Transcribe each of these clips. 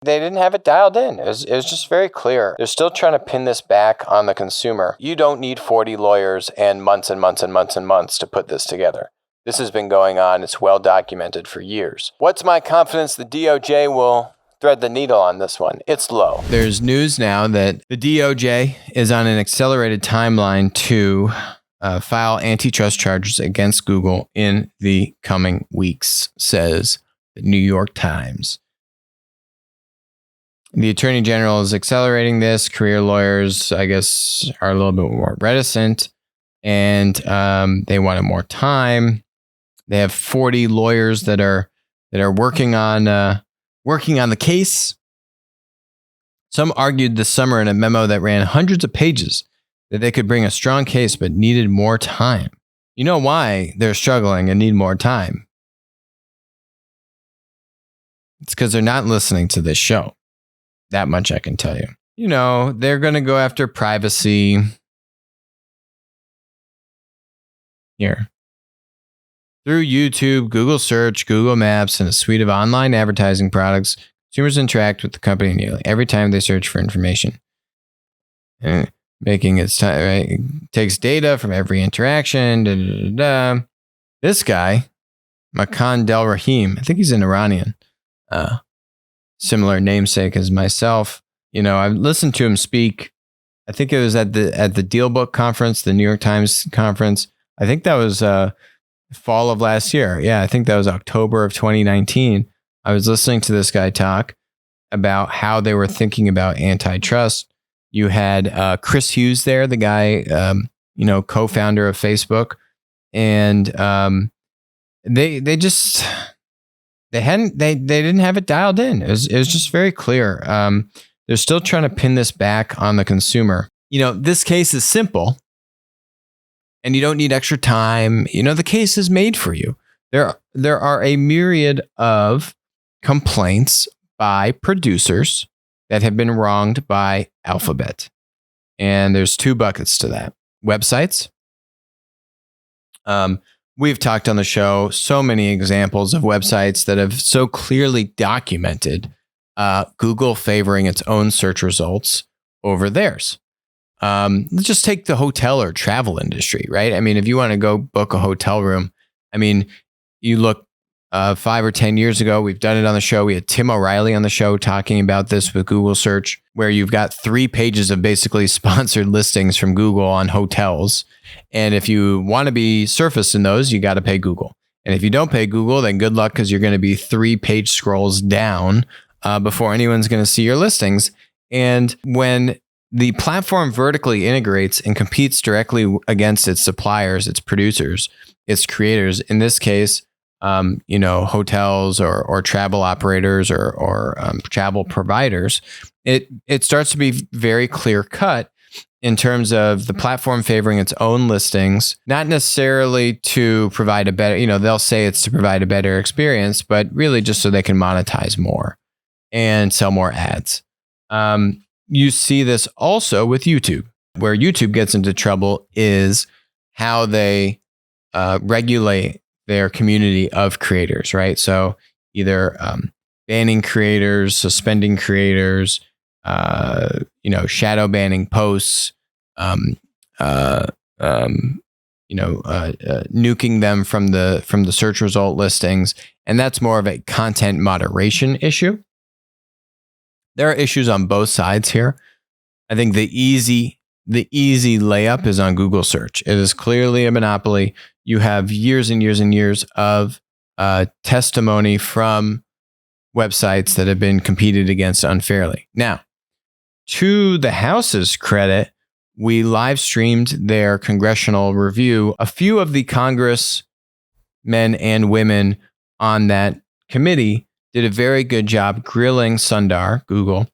They didn't have it dialed in. It was just very clear. They're still trying to pin this back on the consumer. You don't need 40 lawyers and months and months and months and months to put this together. This has been going on. It's well documented for years. What's my confidence the DOJ will thread the needle on this one? It's low. There's news now that the DOJ is on an accelerated timeline to file antitrust charges against Google in the coming weeks, says the New York Times. The Attorney General is accelerating this. Career lawyers, I guess, are a little bit more reticent, and they wanted more time. They have 40 lawyers that are working on the case. Some argued this summer in a memo that ran hundreds of pages that they could bring a strong case but needed more time. You know why they're struggling and need more time? It's because they're not listening to this show. That much I can tell you. You know, they're going to go after privacy. Here. Through YouTube, Google Search, Google Maps, and a suite of online advertising products, consumers interact with the company nearly every time they search for information. Making its time, right? It takes data from every interaction. This guy, Makan Del Rahim, I think he's an Iranian. Similar namesake as myself. You know, I've listened to him speak. I think it was at the DealBook conference, the New York Times conference. I think that was fall of last year. Yeah, I think that was October of 2019. I was listening to this guy talk about how they were thinking about antitrust. You had Chris Hughes there, the guy, co-founder of Facebook, and they didn't have it dialed in. It was just very clear. They're still trying to pin this back on the consumer. You know, this case is simple and you don't need extra time. You know, the case is made for you. There are a myriad of complaints by producers that have been wronged by Alphabet. And there's two buckets to that. Websites. We've talked on the show so many examples of websites that have so clearly documented Google favoring its own search results over theirs. Let's just take the hotel or travel industry, right? I mean, if you want to go book a hotel room, I mean, you look 5 or 10 years ago, we've done it on the show. We had Tim O'Reilly on the show talking about this with Google search, where you've got 3 pages of basically sponsored listings from Google on hotels. And if you want to be surfaced in those, you got to pay Google. And if you don't pay Google, then good luck, because you're going to be 3-page scrolls down before anyone's going to see your listings. And when the platform vertically integrates and competes directly against its suppliers, its producers, its creators, in this case, hotels or travel operators or travel providers, it starts to be very clear cut in terms of the platform favoring its own listings, not necessarily to provide a better, they'll say it's to provide a better experience, but really just so they can monetize more and sell more ads. You see this also with YouTube. Where YouTube gets into trouble is how they regulate their community of creators, right? So either banning creators, suspending creators, shadow banning posts, nuking them from the search result listings, and that's more of a content moderation issue. There are issues on both sides here. I think the easy layup is on Google search. It is clearly a monopoly. You have years and years and years of testimony from websites that have been competed against unfairly. Now, to the House's credit, we live streamed their congressional review. A few of the congressmen and women on that committee did a very good job grilling Sundar, Google,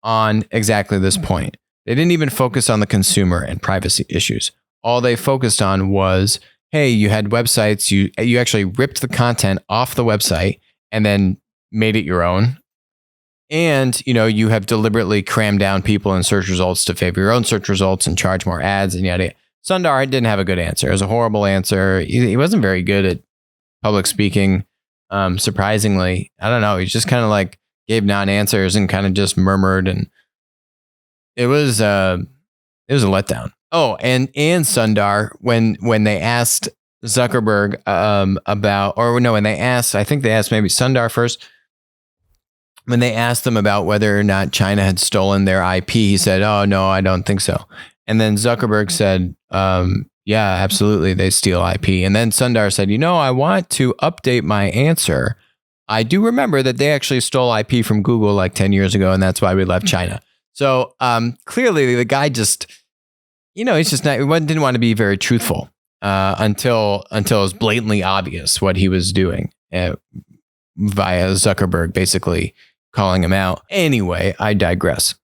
on exactly this point. They didn't even focus on the consumer and privacy issues. All they focused on was, hey, you had websites, you actually ripped the content off the website and then made it your own. And, you have deliberately crammed down people in search results to favor your own search results and charge more ads and yada. Sundar didn't have a good answer. It was a horrible answer. He wasn't very good at public speaking. Surprisingly, I don't know. He's just kind of like gave non-answers and kind of just murmured, and it was a letdown. Oh, and Sundar, when they asked Zuckerberg when they asked, I think they asked maybe Sundar first, when they asked them about whether or not China had stolen their IP, he said, "Oh no, I don't think so." And then Zuckerberg said, "Yeah, absolutely, they steal IP." And then Sundar said, "I want to update my answer. I do remember that they actually stole IP from Google like 10 years ago, and that's why we left China." So clearly, the guy just, he's just not, didn't want to be very truthful until it was blatantly obvious what he was doing via Zuckerberg basically calling him out. Anyway, I digress.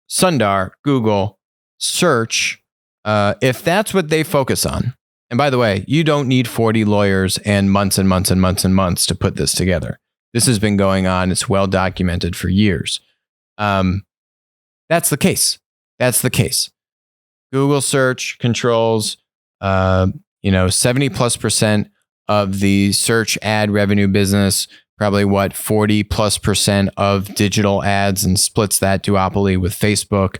Sundar, Google, search, if that's what they focus on. And by the way, you don't need 40 lawyers and months and months and months and months to put this together. This has been going on. It's well documented for years. That's the case. Google search controls, 70+% of the search ad revenue business, probably 40+% of digital ads, and splits that duopoly with Facebook.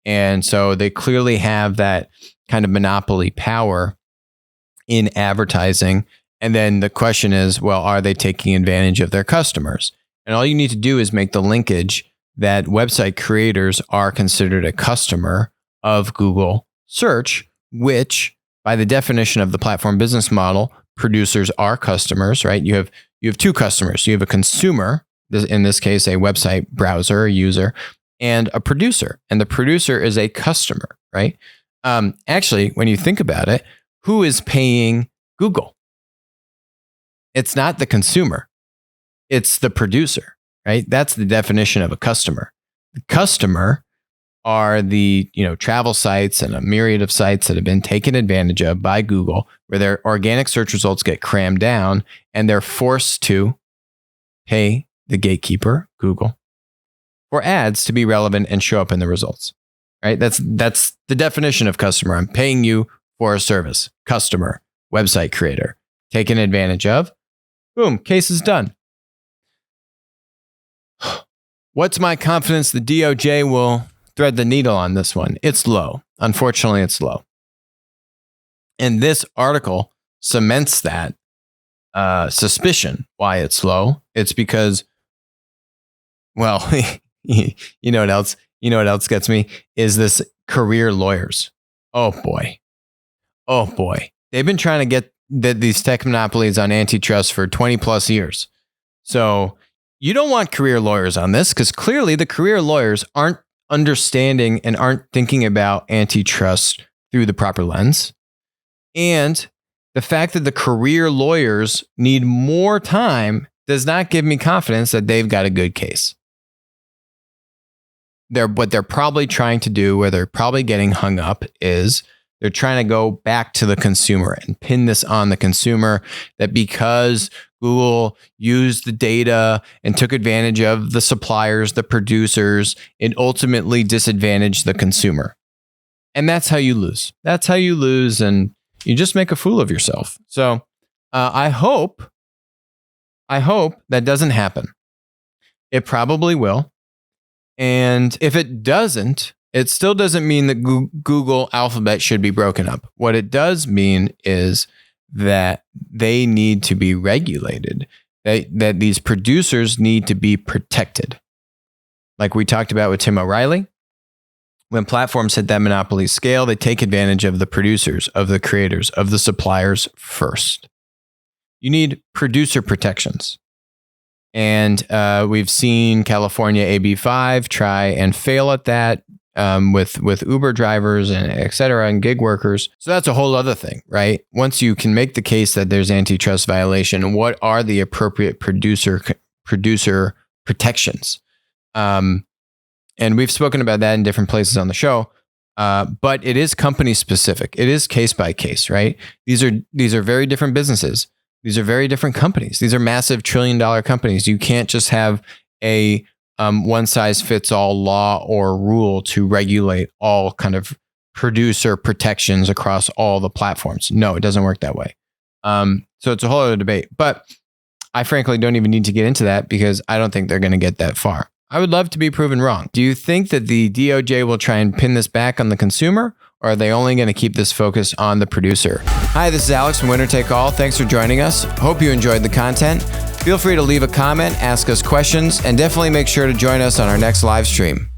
And so they clearly have that kind of monopoly power in advertising. And then the question is, well, are they taking advantage of their customers? And all you need to do is make the linkage that website creators are considered a customer of Google search, which by the definition of the platform business model, producers are customers, right? You have two customers. You have a consumer, in this case, a website browser, a user, and a producer. And the producer is a customer, right? Actually, when you think about it, who is paying Google? It's not the consumer. It's the producer, right? That's the definition of a customer. The customer are the travel sites and a myriad of sites that have been taken advantage of by Google, where their organic search results get crammed down and they're forced to pay the gatekeeper, Google, for ads to be relevant and show up in the results, right? That's the definition of customer. I'm paying you for a service. Customer, website creator, taken advantage of. Boom, case is done. What's my confidence the DOJ will thread the needle on this one? It's low. Unfortunately, it's low. And this article cements that suspicion. Why it's low? It's because, well, you know what else? You know what else gets me? Is this career lawyers. Oh boy. They've been trying to get these tech monopolies on antitrust for 20 plus years. So you don't want career lawyers on this, because clearly the career lawyers aren't understanding and aren't thinking about antitrust through the proper lens. And the fact that the career lawyers need more time does not give me confidence that they've got a good case. What they're probably trying to do, where they're probably getting hung up, is they're trying to go back to the consumer and pin this on the consumer, that because Google used the data and took advantage of the suppliers, the producers, it ultimately disadvantaged the consumer. And that's how you lose. And you just make a fool of yourself. So I hope that doesn't happen. It probably will. And if it doesn't, it still doesn't mean that Google Alphabet should be broken up. What it does mean is that they need to be regulated, that these producers need to be protected. Like we talked about with Tim O'Reilly, when platforms hit that monopoly scale, they take advantage of the producers, of the creators, of the suppliers first. You need producer protections. And we've seen California AB5 try and fail at that with Uber drivers and et cetera, and gig workers. So that's a whole other thing, right? Once you can make the case that there's antitrust violation, what are the appropriate producer protections? And we've spoken about that in different places on the show. But it is company specific. It is case by case, right? These are very different businesses. These are very different companies. These are massive $1 trillion companies. You can't just have a one size fits all law or rule to regulate all kind of producer protections across all the platforms. No, it doesn't work that way. So it's a whole other debate. But I frankly don't even need to get into that because I don't think they're going to get that far. I would love to be proven wrong. Do you think that the DOJ will try and pin this back on the consumer, or are they only going to keep this focus on the producer? Hi, this is Alex from Winner Take All. Thanks for joining us. Hope you enjoyed the content. Feel free to leave a comment, ask us questions, and definitely make sure to join us on our next live stream.